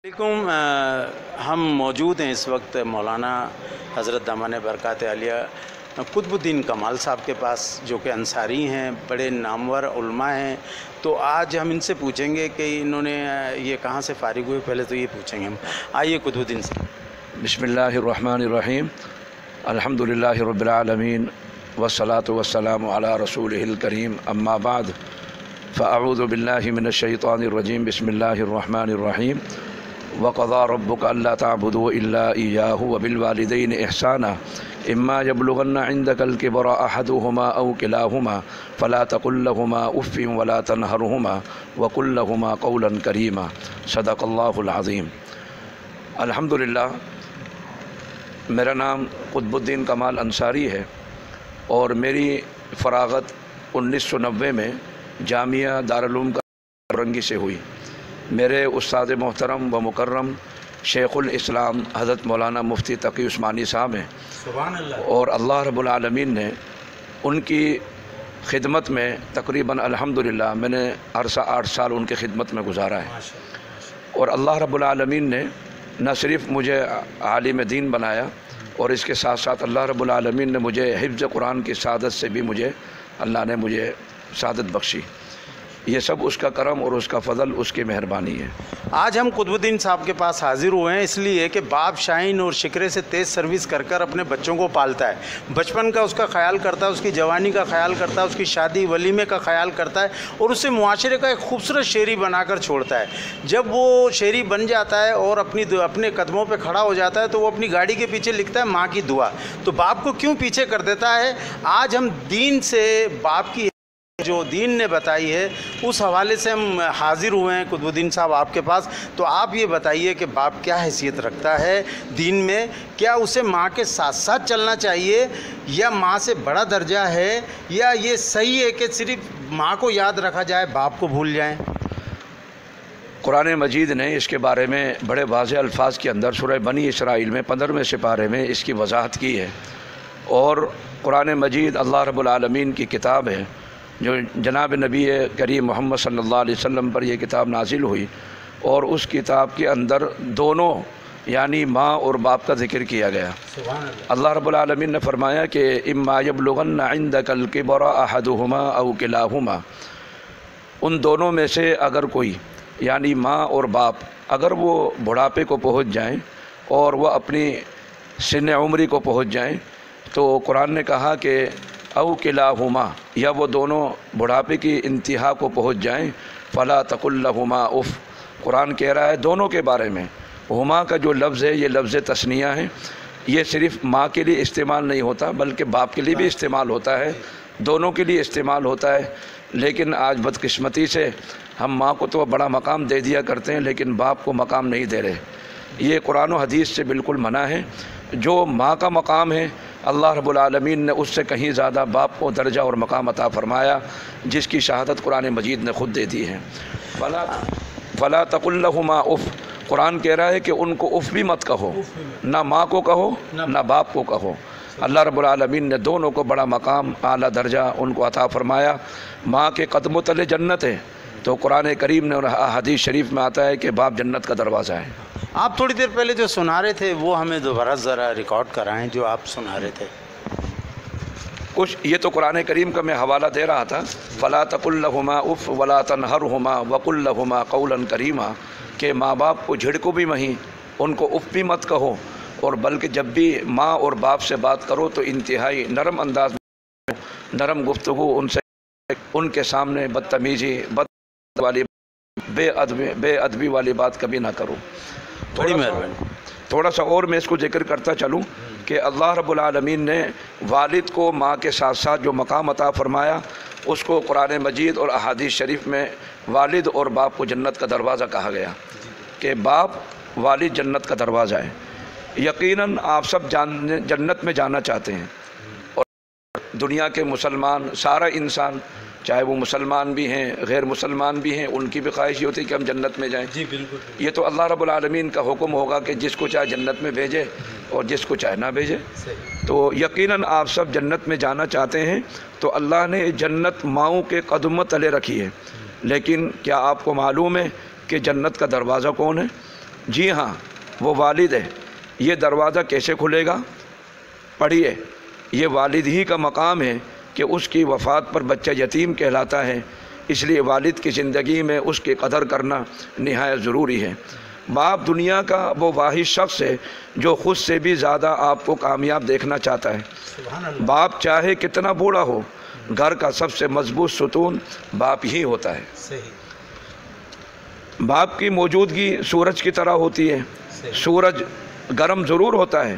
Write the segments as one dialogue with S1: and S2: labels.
S1: हम मौजूद हैं इस वक्त मौलाना हज़रत दामन बरक़ात आलिया कुतुबुद्दीन कमाल साहब के पास, जो कि अंसारी हैं, बड़े नामवर उलमा हैं। तो आज हम इनसे पूछेंगे कि इन्होंने ये कहाँ से फ़ारिग हुए, पहले तो ये पूछेंगे हम। आइए कुतुबुद्दीन साहब।
S2: बिस्मिल्लाहिर्रहमानिर्रहीम, अल्हम्दुलिल्लाहि रब्बिल आलमीन वस्सलातु वस्सलामु अला रसूलिहिल करीम, अम्मा बाद फ़अऊज़ु बिल्लाहि मिनश शैतानिर रजीम, बिस्मिल्लाहिर्रहमानिर्रहीम। वक़ज़ा रब्बुका अल्ला तअबुदू इल्ला इय्याहु व बिल वालिदैनि इहसाना इम्मा यब्लुगन्ना इंदकल किबरा अहदुहुमा औ किलाहुमा फ़ला तक़ुल लहुमा उफ़्फ़िन वला तनहरहुमा व क़ुल लहुमा क़ौलन करीमा। सदक़ल्लाहुल अज़ीम। अल्हम्दुलिल्लाह, मेरा नाम कुतुबुद्दीन कमाल अंसारी है और मेरी फ़राग़त 1990 में जामिया दारुल उलूम रंगी से हुई। मेरे उस्ताद मोहतरम व मुकर्रम शेखुल इस्लाम हज़रत मौलाना मुफ्ती तकी उस्मानी साहब हैं,
S1: सुभान अल्लाह। और
S2: अल्लाह रब्बुल आलमीन ने उनकी खिदमत में तकरीबन अल्हम्दुलिल्लाह मैंने अरसा 8 साल उनकी खिदमत में गुजारा है। और अल्लाह रब्बुल आलमीन ने न सिर्फ़ मुझे आलिम दीन बनाया और इसके साथ साथ अल्लाह रब्बुल आलमीन ने मुझे हिफ्ज़ कुरान की सादत से भी अल्लाह ने मुझे सादत बख्शी। ये सब उसका करम और उसका फ़ज़ल, उसकी मेहरबानी है।
S1: आज हम कुतुबुद्दीन साहब के पास हाज़िर हुए हैं इसलिए कि बाप शाहीन और शिकरे से तेज़ सर्विस कर कर अपने बच्चों को पालता है, बचपन का उसका ख्याल करता है, उसकी जवानी का ख्याल करता है, उसकी शादी वलीमे का ख्याल करता है और उससे मुआशरे का एक खूबसूरत शेरी बनाकर छोड़ता है। जब वो शेरी बन जाता है और अपने कदमों पर खड़ा हो जाता है तो वो अपनी गाड़ी के पीछे लिखता है माँ की दुआ। तो बाप को क्यों पीछे कर देता है? आज हम दीन से, बाप की जो दीन ने बताई है उस हवाले से हम हाज़िर हुए हैं कुतुबुद्दीन साहब आपके पास। तो आप ये बताइए कि बाप क्या हैसियत रखता है दीन में? क्या उसे माँ के साथ साथ चलना चाहिए या माँ से बड़ा दर्जा है, या ये सही है कि सिर्फ माँ को याद रखा जाए, बाप को भूल जाएं?
S2: कुरान मजीद ने इसके बारे में बड़े वाज़ेह अल्फाज के अंदर सूरह बनी इसराइल में 15वें सिपारे में इसकी वजाहत की है। और कुरान मजीद अल्लाह रब्बुल आलमीन की किताब है, जो जनाब नबी करीम मोहम्मद सल्लल्लाहु अलैहि वसल्लम पर यह किताब नाजिल हुई। और उस किताब के अंदर दोनों यानी माँ और बाप का ज़िक्र किया गया। अल्लाह रब्बुल आलमीन ने फरमाया कि इम्मा यब्लुगन्ना इंदकल किबरा अहदुहुमा औ किलाहुमा, उन दोनों में से अगर कोई यानी माँ और बाप अगर वो बुढ़ापे को पहुँच जाएँ और वह अपनी सिन उम्री को पहुँच जाएँ, तो कुरान ने कहा कि औ किलाहुमा, या वो दोनों बुढ़ापे की इंतहा को पहुँच जाएँ, फ़ला तक़ुल लहुमा उफ़। कुरान कह रहा है दोनों के बारे में। हुमा का जो लफ्ज़ है ये लफ्ज़ तस्निया है, ये सिर्फ़ माँ के लिए इस्तेमाल नहीं होता बल्कि बाप के लिए भी इस्तेमाल होता है, दोनों के लिए इस्तेमाल होता है। लेकिन आज बदकिस्मती से हम माँ को तो बड़ा मकाम दे दिया करते हैं लेकिन बाप को मकाम नहीं दे रहे। ये कुरान और हदीस से बिल्कुल मना है। जो माँ का मकाम है अल्लाह रब्बुल आलमीन ने उससे कहीं ज़्यादा बाप को दर्जा और मकाम अता फ़रमाया, जिसकी शहादत कुरान मजीद ने ख़ुद दे दी है। फ़ला तक़ुल लहुमा उफ़, कुरान कह रहा है कि उनको उफ़ भी मत कहो, ना माँ को कहो ना बाप को कहो। अल्लाह रब्बुल आलमीन ने दोनों को बड़ा मकाम, आला दर्जा उनको अता फ़रमाया। माँ के कदमों तले जन्नत है, तो कुरान करीम ने और हदीस शरीफ में आता है कि बाप जन्नत का दरवाज़ा है।
S1: आप थोड़ी देर पहले जो सुना रहे थे वो हमें दोबारा ज़रा रिकॉर्ड कराएं, जो आप सुना रहे थे
S2: कुछ। ये तो कुरान करीम का मैं हवाला दे रहा था। फ़ला तक़ुल लहुमा उफ़ वला तनहरहुमा व क़ुल लहुमा क़ौलन करीमा, कि माँ बाप को झिड़को भी वहीं, उनको उफ़ भी मत कहो, और बल्कि जब भी माँ और बाप से बात करो तो इंतहाई नरम अंदाज में, नरम गुफ्तगू उनसे, उनके सामने बदतमीज़ी वाली बेअदबी वाली बात कभी ना करो।
S1: बड़ी मेहरबानी।
S2: थोड़ा सा और मैं इसको जिक्र करता चलूँ कि अल्लाह रब्बुल आलमीन ने वालिद को माँ के साथ साथ जो मकाम अता फ़रमाया उसको कुरान मजीद और अहादीस शरीफ में वालिद और बाप को जन्नत का दरवाज़ा कहा गया कि बाप वालिद जन्नत का दरवाज़ा है। यकीनन आप सब जन्नत में जाना चाहते हैं और दुनिया के मुसलमान, सारा इंसान, चाहे वो मुसलमान भी हैं गैर मुसलमान भी हैं, उनकी भी ख्वाहिश ये होती है कि हम जन्नत में जाएं।
S1: जी बिल्कुल।
S2: ये तो अल्लाह रब्बुल आलमीन का हुक्म होगा कि जिसको चाहे जन्नत में भेजे और जिसको चाहे ना भेजे। तो यकीनन आप सब जन्नत में जाना चाहते हैं, तो अल्लाह ने जन्नत माओं के कदम तले रखी है। लेकिन क्या आपको मालूम है कि जन्नत का दरवाज़ा कौन है? جی ہاں وہ والد ہے، یہ دروازہ کیسے کھلے گا؟ پڑھیے، یہ والد ہی کا مقام ہے کہ اس کی وفات پر بچہ یتیم کہلاتا ہے، اس لیے والد کی زندگی میں اس کی قدر کرنا نہایت ضروری ہے۔ باپ دنیا کا وہ واحد شخص ہے جو خود سے بھی زیادہ آپ کو کامیاب دیکھنا چاہتا ہے۔ باپ چاہے کتنا بوڑھا ہو، گھر کا سب سے مضبوط ستون باپ ہی ہوتا ہے۔ باپ کی موجودگی سورج کی طرح ہوتی ہے۔ سورج گرم ضرور ہوتا ہے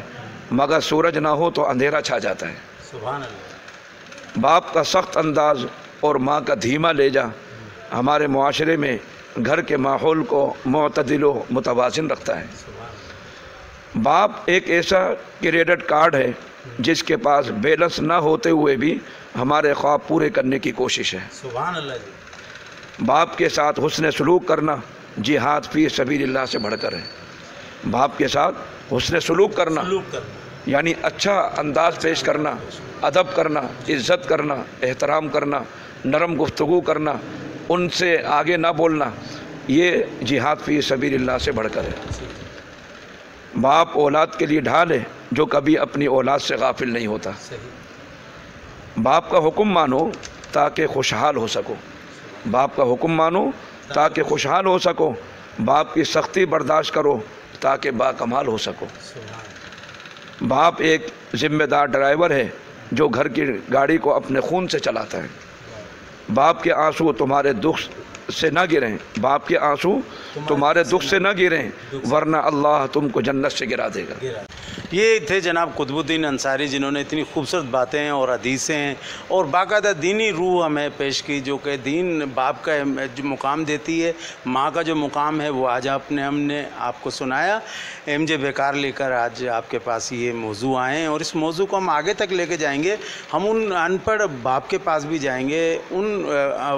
S2: مگر سورج نہ ہو تو اندھیرا چھا جاتا ہے۔ باپ کا سخت انداز اور ماں کا دھیما لہجہ ہمارے معاشرے میں گھر کے ماحول کو معتدل و متوازن رکھتا ہے۔ باپ ایک ایسا کریڈٹ کارڈ ہے جس کے پاس بیلنس نہ ہوتے ہوئے بھی ہمارے خواب پورے کرنے کی کوشش ہے۔
S1: سبحان اللہ جی۔
S2: باپ کے ساتھ حسن سلوک کرنا جہاد فی سبیل اللہ سے بڑھ کر ہے۔ باپ کے ساتھ حسن سلوک کرنا یعنی اچھا انداز پیش کرنا، ادب کرنا، عزت کرنا، احترام کرنا، نرم گفتگو کرنا، ان سے آگے نہ بولنا، یہ جہاد فی سبیل اللہ سے بڑھ کر ہے۔ باپ اولاد کے لیے ڈھال ہے جو کبھی اپنی اولاد سے غافل نہیں ہوتا۔ باپ کا حکم مانو تاکہ خوشحال ہو سکو۔ باپ کا حکم مانو تاکہ خوشحال ہو سکو۔ باپ کی سختی برداشت کرو تاکہ باکمال ہو سکو۔ باپ ایک ذمہ دار ڈرائیور ہے جو گھر کی گاڑی کو اپنے خون سے چلاتا ہے۔ باپ کے آنسو تمہارے دکھ سے نہ گریں، باپ کے آنسو تمہارے دکھ سے نہ گریں ورنہ اللہ تم کو جنت سے گرا دے گا۔
S1: یہ تھے جناب قطب الدین انصاری جنہوں نے اتنی خوبصورت باتیں اور حدیثیں اور باقاعدہ دینی روح ہمیں پیش کی، جو کہ دین باپ کا جو مقام دیتی ہے، ماں کا جو مقام ہے، وہ آج ہم نے آپ کو سنایا۔ ایم جے بیکار لے کر آج آپ کے پاس یہ موضوع آئے ہیں اور اس موضوع کو ہم آگے تک لے کے جائیں گے۔ ہم ان ان پڑھ باپ کے پاس بھی جائیں گے، ان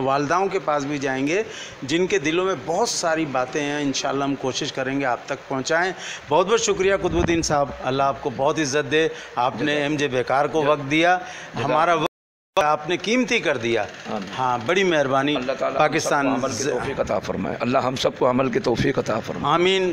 S1: والداؤں کے پاس بھی جائیں گے جن کے دلوں میں بہت ساری باتیں ہیں۔ انشاءاللہ ہم کوشش کریں گے آپ تک پہنچائیں۔ بہت بہت شکریہ قطب الدین صاحب، اللہ آپ کو بہت عزت دے۔ آپ نے ایم جے بیکار کو وقت دیا، ہمارا وقت آپ نے قیمتی کر دیا۔ ہاں، بڑی مہربانی۔
S2: اللہ تعالیٰ
S1: پاکستان
S2: عمل کی توفیق عطا فرمائے۔ اللہ ہم سب کو عمل کی توفیق عطا فرمائے۔
S1: آمین۔